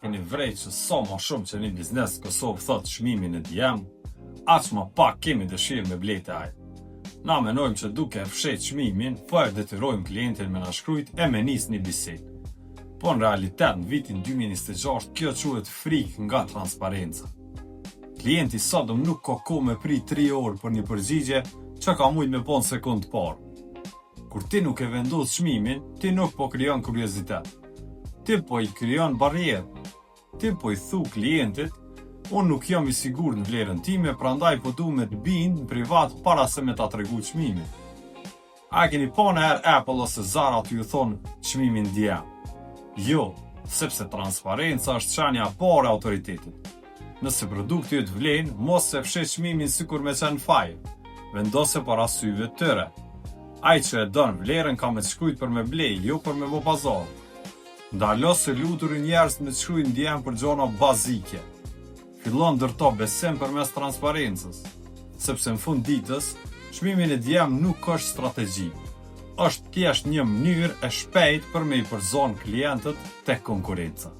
keni vrejt që sa ma shumë që një biznes Kosovë thot çmimin e djem, aq ma pak kemi dëshirë me blete aj. Na menojmë që duke fshet çmimin, po e detyrojmë klientin me na shkrujt e me nis një bisedë. Po në realitet në vitin 2026 kjo quhet frikë nga transparenca. Klienti sodom nuk ka kohë me prit 3 orë për një përgjigje që ka mujt me bon sekund parë. Kur ti nuk e vendos çmimin, ti nuk po krijon kuriozitet. Ti po i krijon barrierë. Ti po i thu klientit, unë nuk jam i sigurt në vlerën time, prandaj po du me të bind në privat para se me ta tregu çmimin. A keni pa ndonjëherë Apple ose Zara të ju thonë çmimin djem? Jo, sepse transparenca është çënia e parë e autoritetit. Nëse produkti jot vlen, mos se fshet çmimin sikur me qenë fajë. Vendose para syve të tyre. Ai që e don vlerën ka me të shkrujt për me blej, jo për me bo pazar. Ndalo se luturi njerëz me të shkrujt ndjem për gjona bazike. Fillon ndërto besim përmes transparencës, sepse në fund ditës, çmimin e djem nuk është strategji. Është thjesht një mënyrë e shpejtë për me i përzon klientët tek konkurenca.